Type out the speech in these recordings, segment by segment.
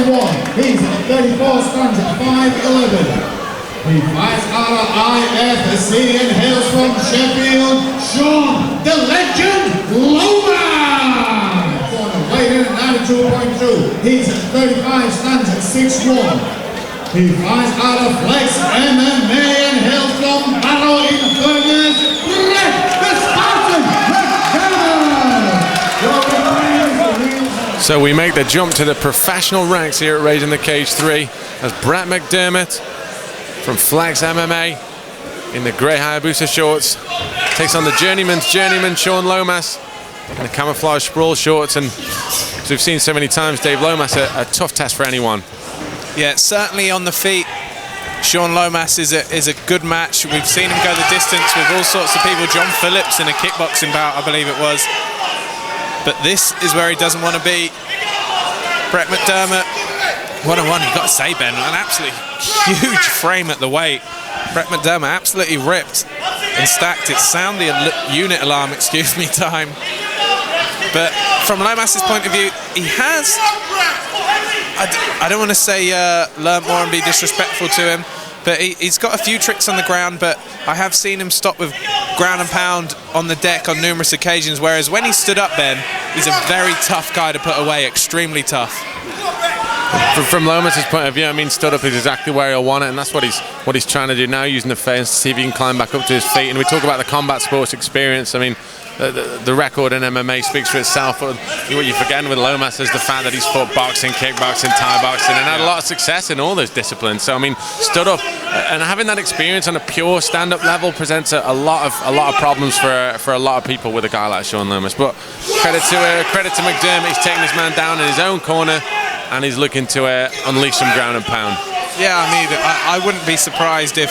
He's 34 stands at 5'11". He fights out of IFC and hails from Sheffield, Shaun, the legend, Lomas! Weighed in at 92.2. He's 35 stands at 6'1". He fights out of Flex MMA and hails from Barrow in Furness, the Spartan McDermott! So we make the jump to the professional ranks here at Raising the Cage 3 as Brett McDermott from Flex MMA in the grey Hayabusa shorts takes on the journeyman Shaun Lomas in the camouflage sprawl shorts. And as we've seen so many times, Dave, Lomas a tough test for anyone. Yeah, certainly on the feet, Shaun Lomas is a good match. We've seen him go the distance with all sorts of people. John Phillips in a kickboxing bout, I believe it was. But this is where he doesn't want to be. Brett McDermott, one-on-one, you've got to say, Ben, an absolutely huge frame at the weight. Brett McDermott absolutely ripped and stacked. It's sound the unit alarm, excuse me, time. But from Lomas's point of view, he has, I don't want to say learn more and be disrespectful to him, but he's got a few tricks on the ground, but I have seen him stop with ground and pound on the deck on numerous occasions, whereas when he stood up, Ben, he's a very tough guy to put away, extremely tough. From Lomas's point of view, I mean, stood up is exactly where he'll want it, and that's what he's trying to do now, using the fence to see if he can climb back up to his feet. And we talk about the combat sports experience. I mean, the record in MMA speaks for itself. But what you're forgetting with Lomas is the fact that he's fought boxing, kickboxing, Thai boxing, and had a lot of success in all those disciplines. So I mean, stood up and having that experience on a pure stand-up level presents a lot of problems for a lot of people with a guy like Shaun Lomas. But credit to McDermott, he's taking his man down in his own corner, and he's looking to unleash some ground and pound. Yeah, I mean, I wouldn't be surprised if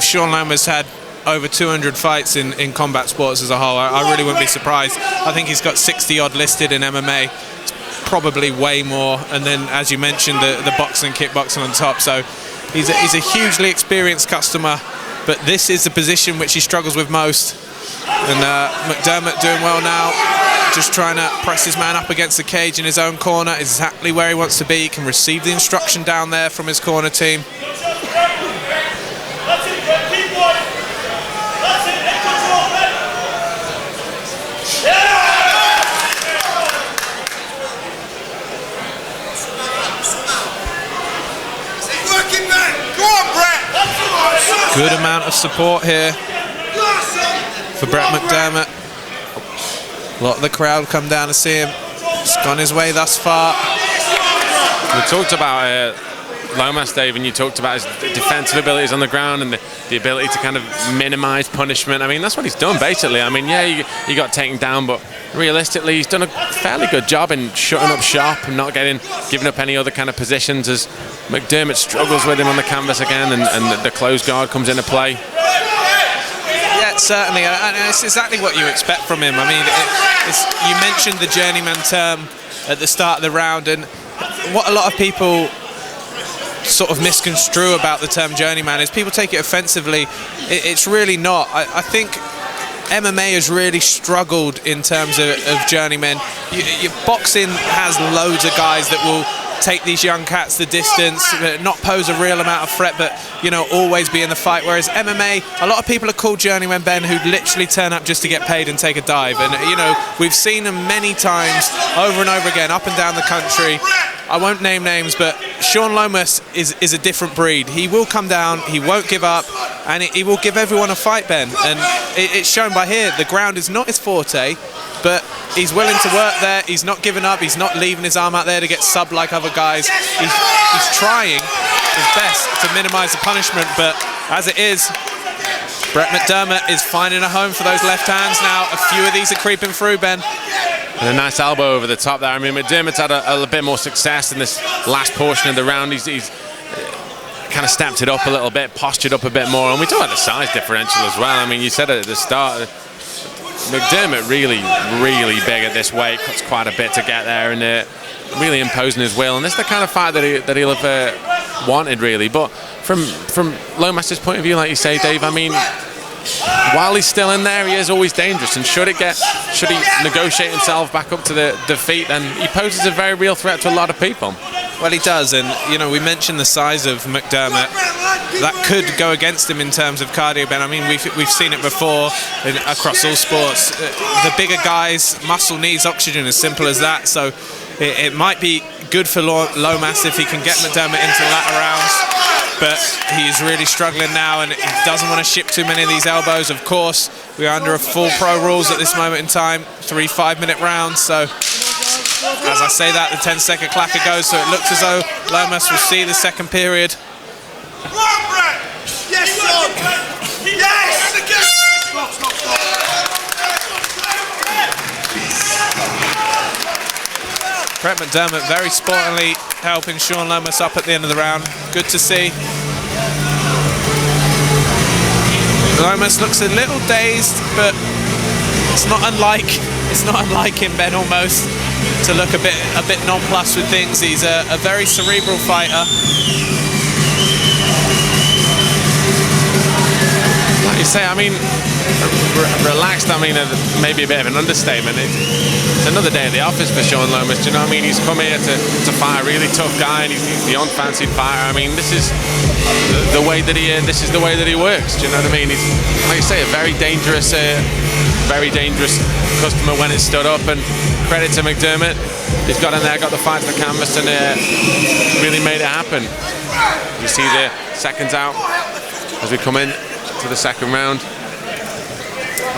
Shaun Lomas had over 200 fights in combat sports as a whole. I really wouldn't be surprised. I think he's got 60 odd listed in MMA. It's probably way more. And then, as you mentioned, the boxing, kickboxing on top. So he's a hugely experienced customer. But this is the position which he struggles with most. And McDermott doing well now. Just trying to press his man up against the cage in his own corner, exactly where he wants to be. He can receive the instruction down there from his corner team. Good amount of support here for Brett McDermott. A lot of the crowd come down to see him. He's gone his way thus far. We talked about Lomas, Dave, and you talked about his defensive abilities on the ground and the ability to kind of minimize punishment. I mean, that's what he's done, basically. I mean, yeah, he got taken down, but realistically, he's done a fairly good job in shutting up shop and not giving up any other kind of positions, as McDermott struggles with him on the canvas again, and the closed guard comes into play. Yeah, certainly, and it's exactly what you expect from him. I mean, you mentioned the journeyman term at the start of the round, and what a lot of people sort of misconstrue about the term journeyman is people take it offensively. It's really not. I think MMA has really struggled in terms of journeymen. Boxing has loads of guys that will take these young cats the distance, not pose a real amount of threat, but always be in the fight. Whereas MMA, a lot of people are called journeymen, Ben, who literally turn up just to get paid and take a dive. And we've seen them many times, over and over again, up and down the country. I won't name names, but Shaun Lomas is a different breed. He will come down, he won't give up, and he will give everyone a fight, Ben. And it's shown by here. The ground is not his forte, but he's willing to work there. He's not giving up. He's not leaving his arm out there to get subbed like other guys. He's trying his best to minimize the punishment, but as it is, Brett McDermott is finding a home for those left hands now. A few of these are creeping through, Ben. And a nice elbow over the top there. I mean, McDermott's had a bit more success in this last portion of the round. He's kind of stepped it up a little bit, postured up a bit more. And we talk about the size differential as well. I mean, you said it at the start, McDermott really, really big at this weight. Cuts quite a bit to get there, and really imposing his will. And this is the kind of fight that he'll have wanted, really. But from Lomas's point of view, like you say, Dave, I mean, while he's still in there, he is always dangerous, and should he negotiate himself back up to the feet, then he poses a very real threat to a lot of people. Well, he does, and you know, we mentioned the size of McDermott. That could go against him in terms of cardio, Ben. I mean, we've seen it before across all sports. The bigger guys, muscle needs oxygen, as simple as that. So it might be good for Lomas if he can get McDermott into the latter rounds. But he is really struggling now, and he doesn't want to ship too many of these elbows. Of course, we are under a full pro rules at this moment in time, 3 5-minute rounds. So as I say that, the 10-second clacker goes, so it looks as though Lomas will see the second period. Yes, son! Yes! Brett McDermott very sportingly helping Shaun Lomas up at the end of the round. Good to see. Lomas looks a little dazed, but it's not unlike him, Ben, almost, to look a bit nonplussed with things. He's a very cerebral fighter. Like you say, I mean, relaxed, I mean, maybe a bit of an understatement. It's another day at the office for Shaun Lomas, do you know what I mean? He's come here to fight a really tough guy, and he's the unfancied fighter. I mean, this is the way that he works, do you know what I mean? He's, like you say, a very dangerous customer when it stood up, and credit to McDermott. He's got in there, got the fight to the canvas, and really made it happen. You see the seconds out as we come in to the second round.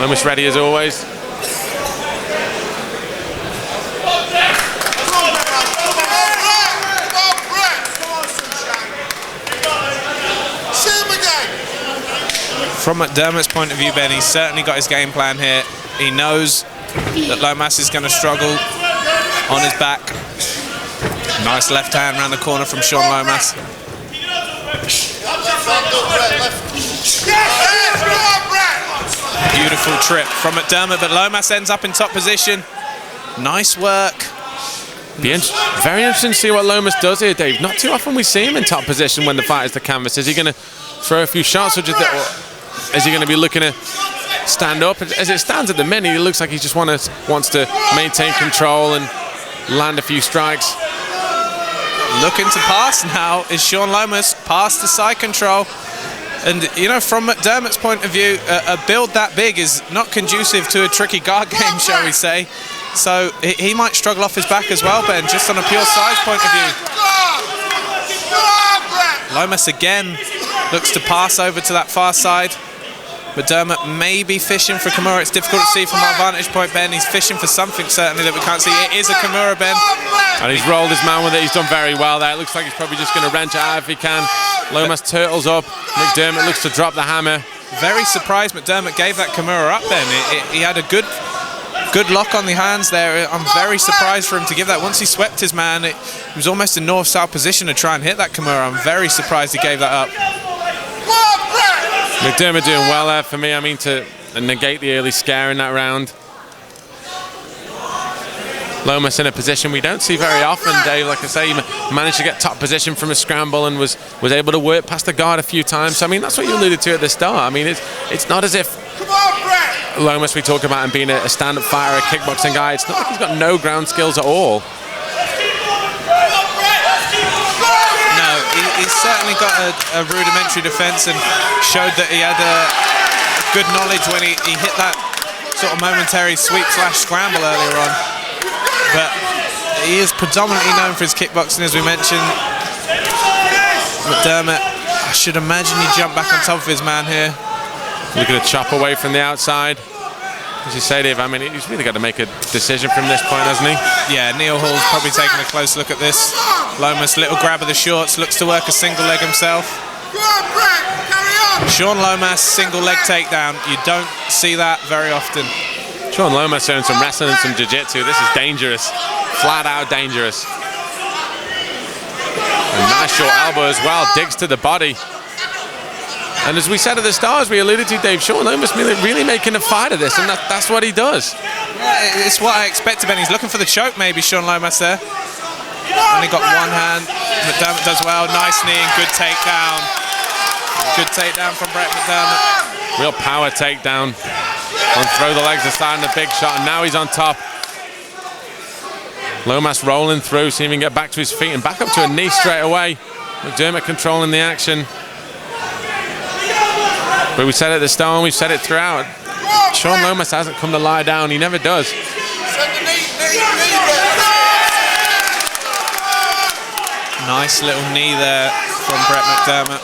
Lomas ready as always. From McDermott's point of view, Ben, he's certainly got his game plan here. He knows that Lomas is going to struggle on his back. Nice left hand around the corner from Shaun Lomas. Beautiful trip from McDermott, but Lomas ends up in top position. Nice work. Very interesting to see what Lomas does here, Dave. Not too often we see him in top position when the fight is the canvas. Is he going to throw a few shots, or is he going to be looking to stand up? As it stands at the minute, it looks like he just wants to maintain control and land a few strikes. Looking to pass now is Shaun Lomas, past the side control. And, you know, from McDermott's point of view, a build that big is not conducive to a tricky guard game, shall we say. So he might struggle off his back as well, Ben, just on a pure size point of view. Lomas again looks to pass over to that far side. McDermott may be fishing for Kimura. It's difficult to see from our vantage point, Ben. He's fishing for something, certainly, that we can't see. It is a Kimura, Ben. And he's rolled his man with it. He's done very well there. It looks like he's probably just going to wrench it out if he can. Lomas turtles up. McDermott looks to drop the hammer. Very surprised McDermott gave that Kimura up, Ben. He had a good lock on the hands there. I'm very surprised for him to give that. Once he swept his man, it was almost a north-south position to try and hit that Kimura. I'm very surprised he gave that up. McDermott doing well there for me. I mean, to negate the early scare in that round. Lomas in a position we don't see very often, Dave. Like I say, he managed to get top position from a scramble and was able to work past the guard a few times. So, I mean, that's what you alluded to at the start. I mean, it's not as if Lomas, we talk about him being a stand-up fighter, a kickboxing guy. It's not like he's got no ground skills at all. He's certainly got a rudimentary defence, and showed that he had good knowledge when he hit that sort of momentary sweep/scramble earlier on. But he is predominantly known for his kickboxing, as we mentioned. McDermott, I should imagine he jumped back on top of his man here. Looking to chop away from the outside. As you say, Dave, I mean, he's really got to make a decision from this point, hasn't he? Yeah, Neil Hall's probably taking a close look at this. Lomas, little grab of the shorts, looks to work a single leg himself. Shaun Lomas, single leg takedown. You don't see that very often. Shaun Lomas showing some wrestling and some jiu-jitsu. This is dangerous. Flat out dangerous. A nice short elbow as well. Digs to the body. And as we said at the start, as we alluded to, Dave, Shaun Lomas really making a fight of this, and that's what he does. Yeah, it's what I expected, Ben. He's looking for the choke, maybe, Shaun Lomas there. Only got one hand. McDermott does well. Nice knee and good takedown. Good takedown from Brett McDermott. Real power takedown. And throw the legs aside and a big shot, and now he's on top. Lomas rolling through, see if he can get back to his feet and back up to a knee straight away. McDermott controlling the action. But we said it at the start, and we've said it throughout. Shaun Lomas hasn't come to lie down. He never does. Nice little knee there from Brett McDermott.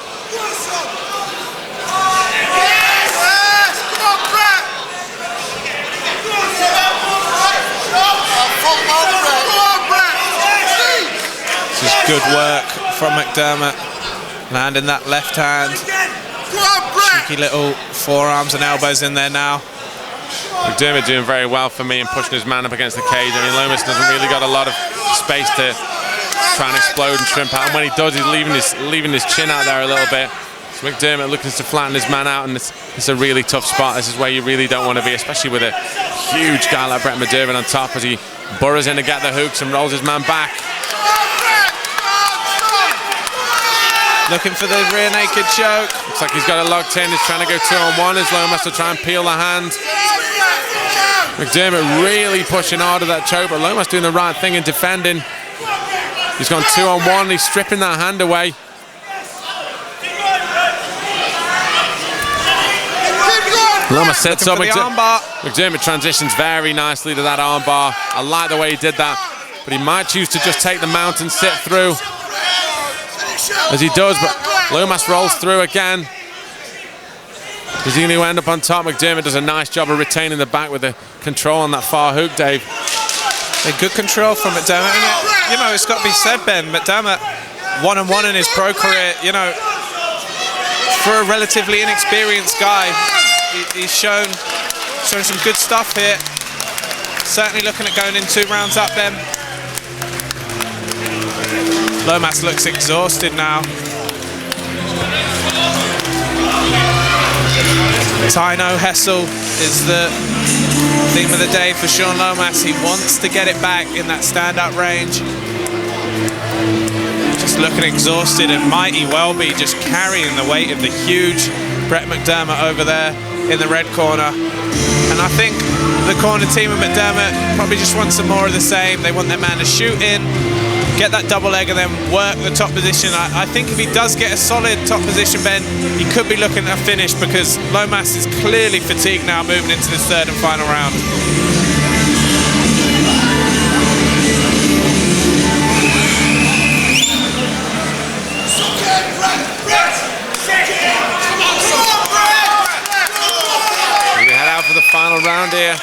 This is good work from McDermott. Landing that left hand. Cheeky little forearms and elbows in there now. McDermott doing very well for me and pushing his man up against the cage. I mean, Lomas doesn't really got a lot of space to try and explode and shrimp out. And when he does, he's leaving his chin out there a little bit. So McDermott looking to flatten his man out, and it's a really tough spot. This is where you really don't want to be, especially with a huge guy like Brett McDermott on top as he burrows in to get the hooks and rolls his man back. Looking for the rear naked choke. Looks like he's got it locked in. He's trying to go 2-on-1 as Lomas to try and peel the hand. McDermott really pushing hard at that choke, but Lomas doing the right thing in defending. He's gone 2-on-1. He's stripping that hand away. Lomas sets up. McDermott transitions very nicely to that armbar. I like the way he did that, but he might choose to just take the mount and sit through. As he does, but Lomas rolls through again. Is he going to end up on top? McDermott does a nice job of retaining the back with the control on that far hook, Dave. A good control from McDermott. And you know, it's got to be said, Ben, McDermott, 1-on-1 in his pro career, you know, for a relatively inexperienced guy, he's shown some good stuff here. Certainly looking at going in 2 rounds up, Ben. Lomas looks exhausted now. Tino Hessel is the theme of the day for Shaun Lomas. He wants to get it back in that stand-up range. Just looking exhausted and might he well be just carrying the weight of the huge Brett McDermott over there in the red corner. And I think the corner team of McDermott probably just want some more of the same. They want their man to shoot in, get that double leg and then work the top position. I think if he does get a solid top position, Ben, he could be looking at a finish because Lomas is clearly fatigued now moving into this 3rd and final round. We head out for the final round here.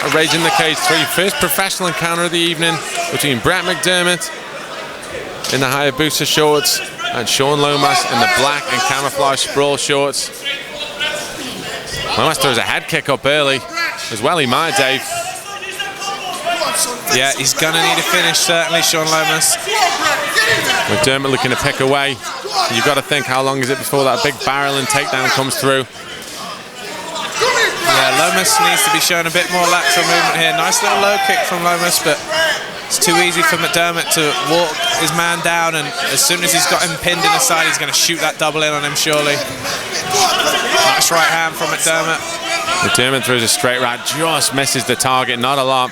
A Rage in the Cage 3, first professional encounter of the evening between Brett McDermott in the Hayabusa shorts and Shaun Lomas in the black and camouflage sprawl shorts. Lomas throws a head kick up early as well. He might, Dave. Yeah, he's gonna need a finish, certainly, Shaun Lomas. McDermott looking to pick away. You've got to think, how long is it before that big barrel and takedown comes through? Yeah, Lomas needs to be showing a bit more lateral movement here. Nice little low kick from Lomas, but it's too easy for McDermott to walk his man down, and as soon as he's got him pinned in the side, he's going to shoot that double in on him, surely. Nice right hand from McDermott. McDermott throws a straight right, just misses the target, not a lot.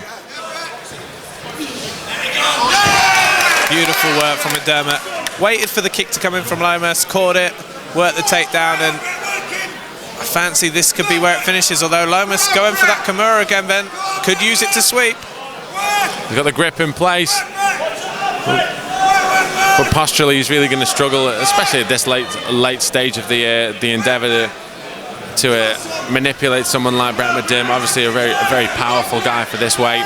Beautiful work from McDermott. Waited for the kick to come in from Lomas, caught it, worked the takedown, and I fancy this could be where it finishes, although Lomas going for that Kimura again, Ben. Could use it to sweep. He's got the grip in place. But posturally, he's really going to struggle, especially at this late stage of the endeavour to manipulate someone like Brett McDermott. Obviously a very powerful guy for this weight.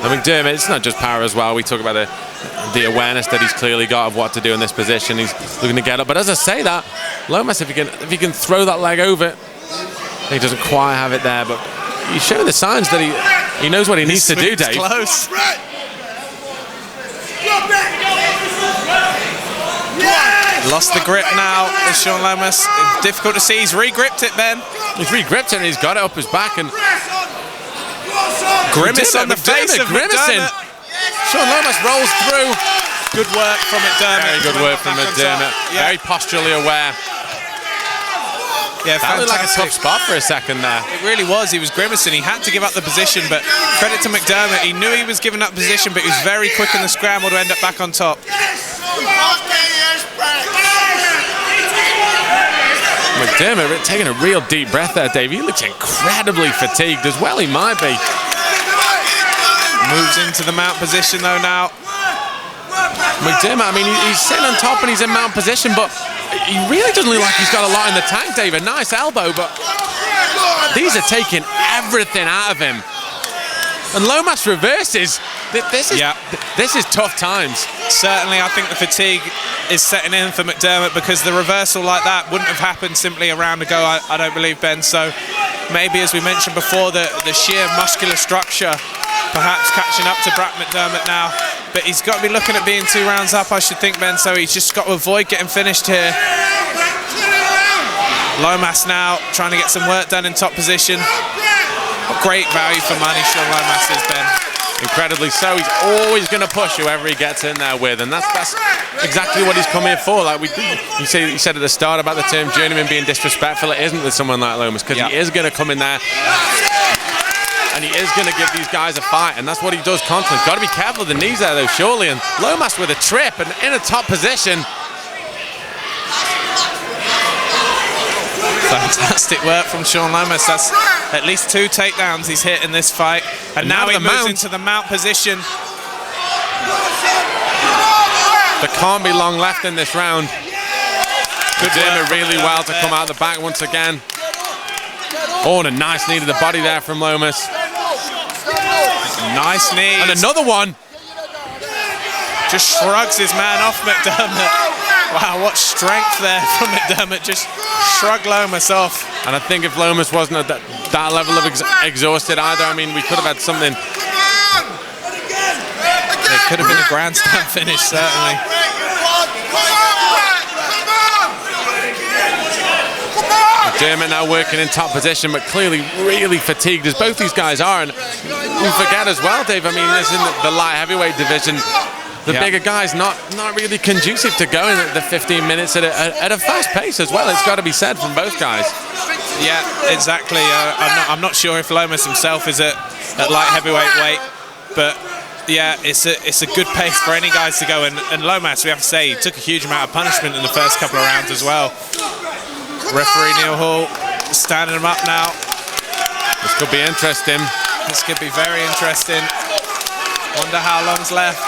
And McDermott, it's not just power as well. We talk about the awareness that he's clearly got of what to do in this position. He's looking to get up. But as I say that, Lomas, if he can throw that leg over, he doesn't quite have it there. But he's showing the signs that he knows what he needs to do, Dave. Close. Lost the grip now, is Shaun Lomas. Difficult to see. He's re-gripped it, Ben. He's re-gripped it and he's got it up his back. And grimace on the face of McDermott. Shaun Lomas rolls through. Good work from McDermott. Very good work from McDermott. Yeah. Very posturally aware. Yeah, that looked like a fantastic. tough spot for a second there. It really was. He was grimacing. He had to give up the position, but credit to McDermott. He knew he was giving up position, but he was very quick in the scramble to end up back on top. McDermott taking a real deep breath there, Dave. He looks incredibly fatigued as well. He might be. Moves into the mount position though now. McDermott, I mean, he's sitting on top and he's in mount position, but he really doesn't look like he's got a lot in the tank, Dave. A nice elbow, but these are taking everything out of him. And Lomas reverses. This is tough times. Certainly, I think the fatigue is setting in for McDermott, because the reversal like that wouldn't have happened simply a round ago, I don't believe, Ben. So maybe, as we mentioned before, the sheer muscular structure perhaps catching up to Brad McDermott now. But he's got to be looking at being 2 rounds up, I should think, Ben. So he's just got to avoid getting finished here. Lomas now trying to get some work done in top position. Great value for money, Shaun Lomas is, Ben. Incredibly so. He's always going to push whoever he gets in there with, and that's exactly what he's come here for. Like you said at the start about the term journeyman being disrespectful. It isn't with someone like Lomas, because he is going to come in there and he is going to give these guys a fight, and that's what he does constantly. Got to be careful of the knees there though, surely. And Lomas with a trip and in a top position. Fantastic work from Shaun Lomas. That's at least 2 takedowns he's hit in this fight. And now he moves into the mount position. There can't be long left in this round. McDermott really well to come out the back once again. Oh, and a nice knee to the body there from Lomas. Nice knee. And another one. Just shrugs his man off McDermott. Wow, what strength there from McDermott. Just shrug Lomas off. And I think if Lomas wasn't at that level of exhausted either, I mean, we could have had something. It could have been a grandstand finish, certainly. McDermott now working in top position, but clearly really fatigued, as both these guys are. And we forget as well, Dave, I mean, this in the light heavyweight division, the bigger guys not really conducive to going at the 15 minutes at a fast pace as well. It's got to be said from both guys. Yeah, exactly. I'm not sure if Lomas himself is at light heavyweight weight, but yeah, it's a good pace for any guys to go. And Lomas, we have to say, he took a huge amount of punishment in the first couple of rounds as well. Referee Neil Hall standing him up now. This could be interesting. This could be very interesting. Wonder how long's left.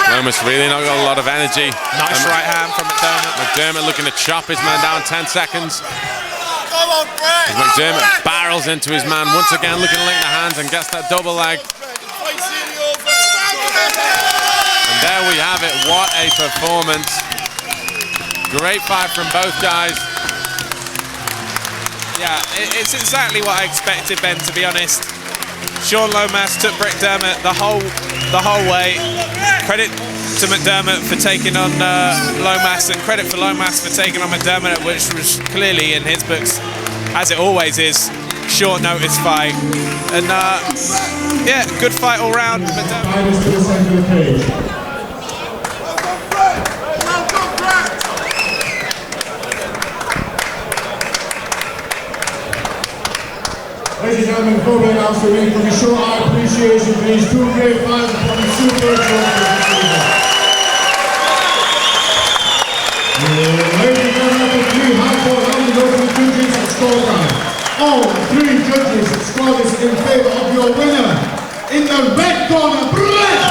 Lomas really not got a lot of energy. Nice right hand from McDermott. McDermott looking to chop his man down 10 seconds. As McDermott barrels into his man once again, looking to link the hands and gets that double leg. And there we have it. What a performance. Great fight from both guys. Yeah, it's exactly what I expected, Ben, to be honest. Shaun Lomas took McDermott the whole way. Credit to McDermott for taking on Lomas, and credit for Lomas for taking on McDermott, which was clearly in his books, as it always is, short notice fight. And yeah, good fight all round. Ladies and gentlemen, before we announce the winner, can we show our appreciation for these 2 great fighters from the Super Trophy this season. Ladies and gentlemen, the 3 hardcore rounds go to the judges and scorecard. All 3 judges scored this in favor of your winner. In the red corner, Brett